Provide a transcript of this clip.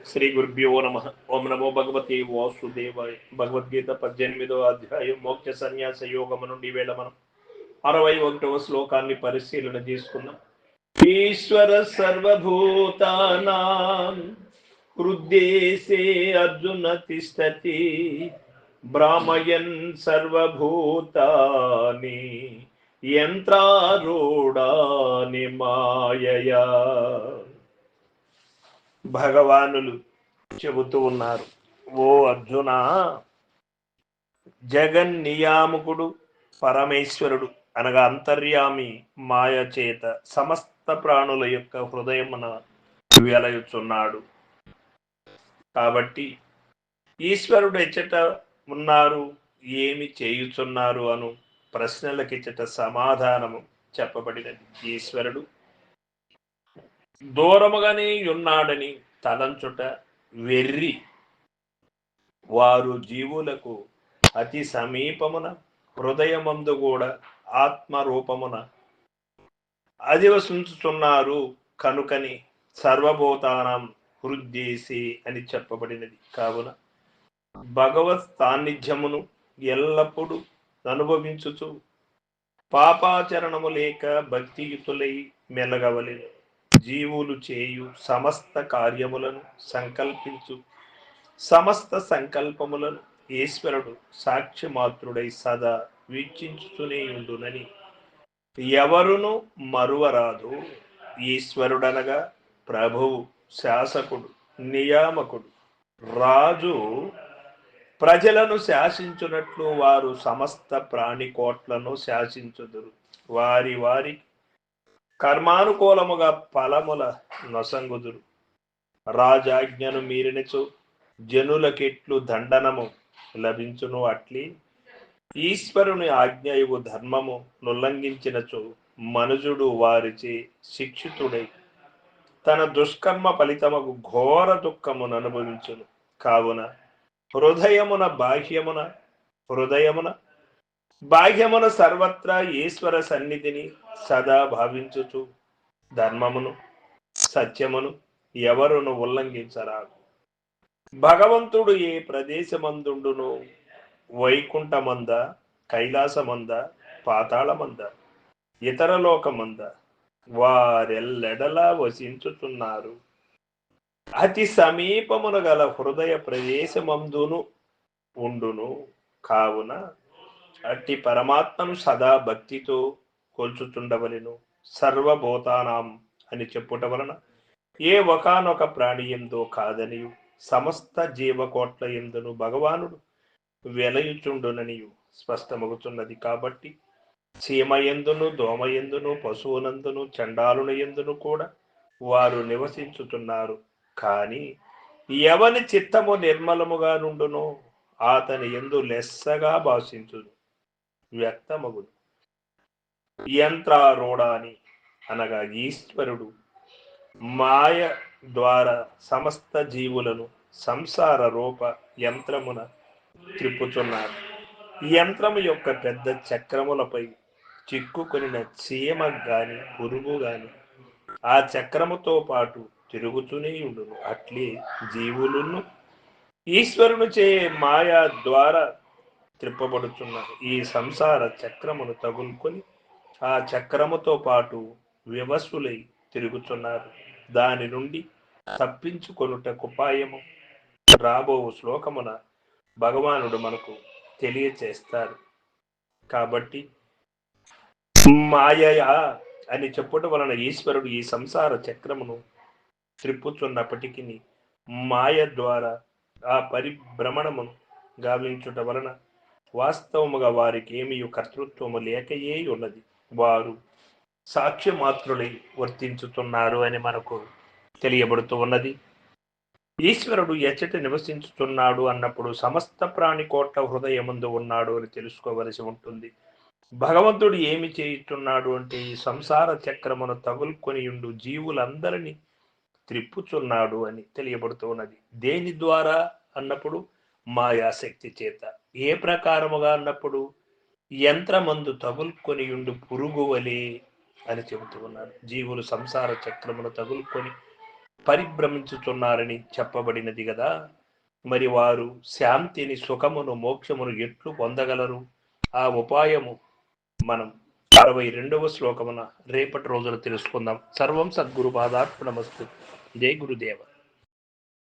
శ్రీ గురుభ్యో నమ. ఓం నమో భగవతే వాసుదేవాయ. భగవద్గీత 18వ అధ్యాయం మోక్ష సన్యాస యోగము నుండి వేళ మనం 61వ శ్లోకాన్ని పరిశీలన చేసుకుందాం. ఈశ్వర సర్వభూతానాం హృద్దేశే అర్జున తిష్టతి భ్రామయన్ సర్వభూతాని యంత్రారూఢాని మాయయా. భగవానులు చెబుతూ ఉన్నారు, ఓ అర్జున, జగన్నియామకుడు పరమేశ్వరుడు అనగా అంతర్యామి మాయ చేత సమస్త ప్రాణుల యొక్క హృదయమున వెలయుచున్నాడు. కాబట్టి ఈశ్వరుడు ఎచ్చట ఉన్నారు, ఏమి చేయుచున్నారు అను ప్రశ్నలకిచ్చట సమాధానము చెప్పబడినది. ఈశ్వరుడు దూరముగానే ఉన్నాడని తలంచుట వెర్రి. వారు జీవులకు అతి సమీపమున హృదయమందు కూడా ఆత్మరూపమున అధివసించుతున్నారు కనుకని సర్వభూతానం హృద్దేశి అని చెప్పబడినది. కావున భగవత్ సాన్నిధ్యమును ఎల్లప్పుడూ అనుభవించుచు పాపాచరణము లేక భక్తియుతులై మెలగవలెను. జీవులు చేయు సమస్త కార్యములను సంకల్పించు సమస్త సంకల్పములను ఈశ్వరుడు సాక్షి మాత్రుడై సదా వీక్షించుతూనే ఉండునని ఎవరును మరువరాదు. ఈశ్వరుడనగా ప్రభువు, శాసకుడు, నియామకుడు, రాజు. ప్రజలను శాసించున్నట్లు వారు సమస్త ప్రాణికోట్లను శాసించుదురు. వారి వారి కర్మానుకూలముగా ఫలముల నొసంగుదురు. రాజాజ్ఞను మీరినచో జనులకెట్లు దండనము లభించును, అట్లే ఈశ్వరుని ఆజ్ఞయు ధర్మము నుల్లంఘించినచో మనుజుడు వారిచే శిక్షితుడై తన దుష్కర్మ ఫలితమగు ఘోర దుఃఖమును అనుభవించును. కావున హృదయమున సర్వత్రా ఈశ్వర సన్నిధిని సదా భావించుచు ధర్మమును సత్యమును ఎవరును ఉల్లంఘించరాదు. భగవంతుడు ఏ ప్రదేశమందుండును, వైకుంఠమంద, కైలాసమంద, పాతాళమంద, ఇతర లోకమంద, వారెల్లెడలా వసించుతున్నారు. అతి సమీపమున గల హృదయ ప్రదేశమందును ఉండును. కావున అట్టి పరమాత్మను సదా భక్తితో కొల్చుతుండవలెను. సర్వభూతానాం అని చెప్పుట వలన ఏ ఒకానొక ప్రాణి ఎందో కాదనియు సమస్త జీవకోట్ల ఎందును భగవానుడు వెలయుచుండుననియు స్పష్టమగుతున్నది. కాబట్టి చీమయందును, దోమయందును, పశువునందును, చండాలున ఎందును కూడా వారు నివసించుతున్నారు. కానీ ఎవని చిత్తము నిర్మలముగా నుండునో అతని ఎందు లెస్సగా భాషించును, వ్యక్తమగును. యంత్రారూఢాని అనగా ఈశ్వరుడు మాయ ద్వారా సమస్త జీవులను సంసార రూప యంత్రమున త్రిప్పుచున్నారు. ఈ యంత్రము యొక్క పెద్ద చక్రములపై చిక్కుకొనిన చీమ గాని పురుగు గాని ఆ చక్రముతో పాటు తిరుగుతూనే ఉండును. అట్లే జీవులను ఈశ్వరుని చే మాయా ద్వారా త్రిప్పబడుతున్నారు. ఈ సంసార చక్రమును తగులుకొని ఆ చక్రముతో పాటు వివసులై తిరుగుతున్నారు. దాని నుండి తప్పించుకొనుటకు ఉపాయము రాబో శ్లోకమున భగవానుడు మనకు తెలియచేస్తారు. కాబట్టి మాయయా అని చెప్పుట వలన ఈశ్వరుడు ఈ సంసార చక్రమును త్రిప్పుచున్నప్పటికీ మాయ ద్వారా ఆ పరిభ్రమణమును గావించుట వలన వాస్తవముగా వారికి ఏమీ కర్తృత్వము లేకయే ఉన్నది. వారు సాక్ష్య మాత్రులై వర్తించుతున్నారు అని మనకు తెలియబడుతూ ఉన్నది. ఈశ్వరుడు ఎచ్చట నివసించుతున్నాడు అన్నప్పుడు సమస్త ప్రాణి కోట్ల హృదయముందు ఉన్నాడు అని తెలుసుకోవలసి ఉంటుంది. భగవంతుడు ఏమి చేయుచున్నాడు అంటే ఈ సంసార చక్రమును తగులుకొని ఉండు జీవులందరినీ త్రిప్పుచున్నాడు అని తెలియబడుతూ ఉన్నది. దేని ద్వారా అన్నప్పుడు మాయాశక్తి చేత. ఏ ప్రకారముగా అన్నప్పుడు యంత్రమందు తగులుకొని ఉండు పురుగు వలె అని చెబుతూ ఉన్నారు. జీవులు సంసార చక్రమును తగులుకొని పరిభ్రమించుచున్నారని చెప్పబడినది కదా. మరి వారు శాంతిని, సుఖమును, మోక్షమును ఎట్లు పొందగలరు? ఆ ఉపాయము మనం 62వ శ్లోకమున రేపటి రోజున తెలుసుకుందాం. సర్వం సద్గురు పాదార్పణమస్తు. జై గురుదేవ.